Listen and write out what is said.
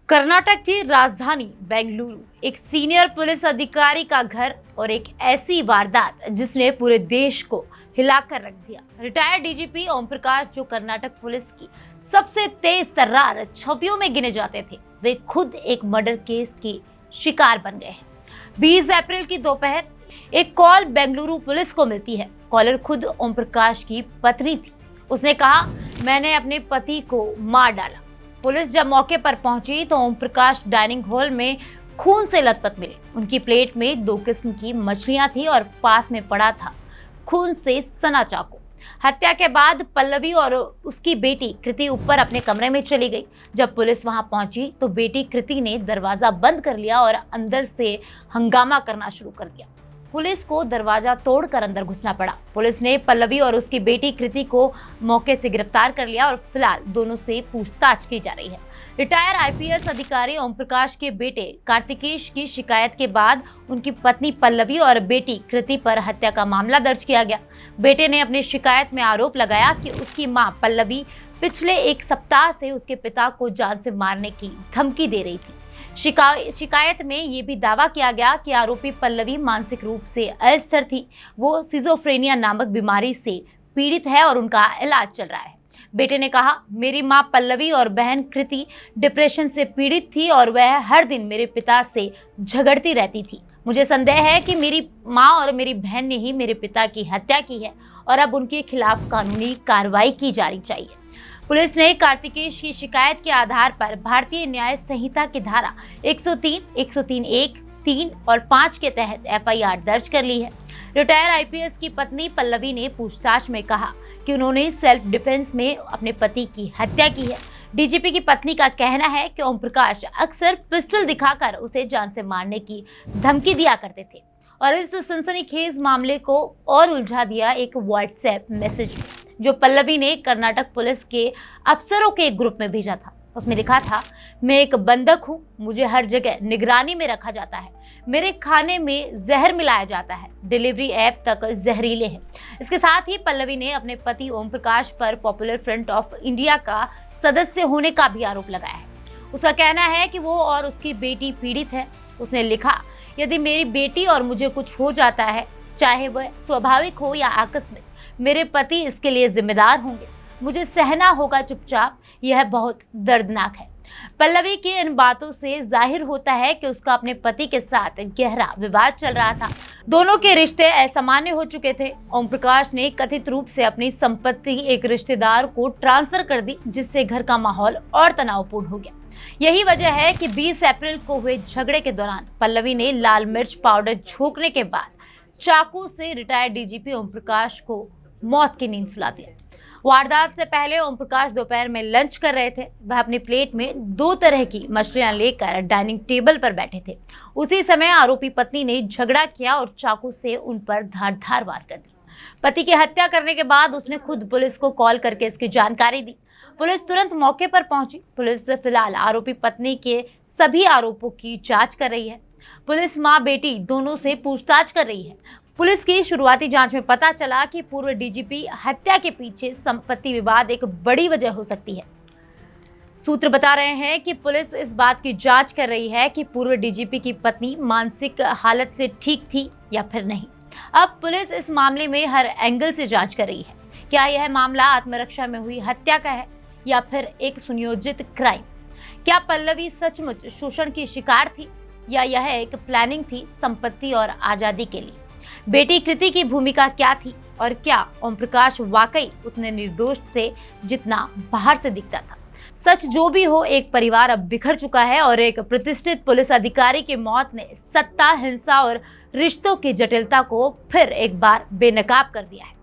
कर्नाटक की राजधानी बेंगलुरु एक सीनियर पुलिस अधिकारी का घर और एक ऐसी वारदात जिसने पूरे देश को हिलाकर रख दिया। रिटायर्ड डीजीपी ओम प्रकाश, जो कर्नाटक पुलिस की सबसे तेज तर्रार छवियों में गिने जाते थे, वे खुद एक मर्डर केस की शिकार बन गए हैं। 20 अप्रैल की दोपहर एक कॉल बेंगलुरु पुलिस को मिलती है। कॉलर खुद ओम प्रकाश की पत्नी थी। उसने कहा, मैंने अपने पति को मार डाला। पुलिस जब मौके पर पहुंची तो ओम प्रकाश डाइनिंग हॉल में खून से लथपथ मिले। उनकी प्लेट में 2 किस्म की मछलियां थी और पास में पड़ा था खून से सना चाकू। हत्या के बाद पल्लवी और उसकी बेटी कृति ऊपर अपने कमरे में चली गई। जब पुलिस वहां पहुंची तो बेटी कृति ने दरवाजा बंद कर लिया और अंदर से हंगामा करना शुरू कर दिया। पुलिस को दरवाजा तोड़कर अंदर घुसना पड़ा। पुलिस ने पल्लवी और उसकी बेटी कृति को मौके से गिरफ्तार कर लिया और फिलहाल दोनों से पूछताछ की जा रही है। रिटायर आईपीएस अधिकारी ओम प्रकाश के बेटे कार्तिकेश की शिकायत के बाद उनकी पत्नी पल्लवी और बेटी कृति पर हत्या का मामला दर्ज किया गया। बेटे ने अपनी शिकायत में आरोप लगाया कि उसकी मां पल्लवी पिछले 1 सप्ताह से उसके पिता को जान से मारने की धमकी दे रही थी। शिकायत में ये भी दावा किया गया कि आरोपी पल्लवी मानसिक रूप से अस्थिर थी। वो सिजोफ्रेनिया नामक बीमारी से पीड़ित है और उनका इलाज चल रहा है। बेटे ने कहा, मेरी मां पल्लवी और बहन कृति डिप्रेशन से पीड़ित थी और वह हर दिन मेरे पिता से झगड़ती रहती थी। मुझे संदेह है कि मेरी मां और मेरी बहन ने ही मेरे पिता की हत्या की है और अब उनके खिलाफ कानूनी कार्रवाई की जानी चाहिए। पुलिस ने कार्तिकेश की शिकायत के आधार पर भारतीय न्याय संहिता की धारा 103, 103(1), 3 और 5 के तहत एफआईआर दर्ज कर ली है। रिटायर आईपीएस की पत्नी पल्लवी ने पूछताछ में कहा कि उन्होंने सेल्फ डिफेंस में अपने पति की हत्या की है। डीजीपी की पत्नी का कहना है कि ओम प्रकाश अक्सर पिस्टल दिखाकर उसे जान से मारने की धमकी दिया करते थे और इस सनसनीखेज मामले को और उलझा दिया एक व्हाट्सएप मैसेज जो पल्लवी ने कर्नाटक पुलिस के अफसरों के एक ग्रुप में भेजा था। उसमें लिखा था, मैं एक बंधक हूँ, मुझे हर जगह निगरानी में रखा जाता है, मेरे खाने में जहर मिलाया जाता है, डिलीवरी ऐप तक जहरीले हैं। इसके साथ ही पल्लवी ने अपने पति ओम प्रकाश पर पॉपुलर फ्रंट ऑफ इंडिया का सदस्य होने का भी आरोप लगाया है। उसका कहना है कि वो और उसकी बेटी पीड़ित है। उसने लिखा, यदि मेरी बेटी और मुझे कुछ हो जाता है, चाहे वह स्वाभाविक हो या आकस्मिक, मेरे पति इसके लिए जिम्मेदार होंगे। मुझे सहना होगा चुपचाप। यह बहुत दर्दनाक है। पल्लवी की इन बातों से जाहिर होता है कि उसका अपने पति के साथ गहरा विवाद चल रहा था। दोनों के रिश्ते असामान्य हो चुके थे। ओम प्रकाश ने कथित रूप से अपनी संपत्ति एक रिश्तेदार को ट्रांसफर कर दी, जिससे घर का माहौल और तनावपूर्ण हो गया। यही वजह है कि 20 अप्रैल को हुए झगड़े के दौरान पल्लवी ने लाल मिर्च पाउडर झोंकने के बाद चाकू से रिटायर्ड डीजीपी ओम प्रकाश को मौत की नींद सुला दिया। वारदात से पहले ओम प्रकाश दोपहर में लंच कर रहे थे। वह अपनी प्लेट में 2 तरह की मछलियां लेकर डाइनिंग टेबल पर बैठे थे। उसी समय आरोपी पत्नी ने झगड़ा किया और चाकू से उन पर धारदार वार कर दी। पति की हत्या करने के बाद उसने खुद पुलिस को कॉल करके इसकी जानकारी दी। पुलिस तुरंत मौके पर पहुंची। पुलिस फिलहाल आरोपी पत्नी के सभी आरोपों की जांच कर रही है। पुलिस मां बेटी दोनों से पूछताछ कर रही है। पुलिस की शुरुआती जांच में पता चला कि पूर्व डीजीपी हत्या के पीछे संपत्ति विवाद एक बड़ी वजह हो सकती है। सूत्र बता रहे हैं कि पुलिस इस बात की जांच कर रही है कि पूर्व डीजीपी की पत्नी मानसिक हालत से ठीक थी या फिर नहीं। अब पुलिस इस मामले में हर एंगल से जांच कर रही है। क्या यह मामला आत्मरक्षा में हुई हत्या का है या फिर एक सुनियोजित क्राइम? क्या पल्लवी सचमुच शोषण की शिकार थी या यह एक प्लानिंग थी संपत्ति और आजादी के लिए? बेटी कृति की भूमिका क्या थी और क्या ओम प्रकाश वाकई उतने निर्दोष थे जितना बाहर से दिखता था? सच जो भी हो, एक परिवार अब बिखर चुका है और एक प्रतिष्ठित पुलिस अधिकारी की मौत ने सत्ता, हिंसा और रिश्तों की जटिलता को फिर एक बार बेनकाब कर दिया है।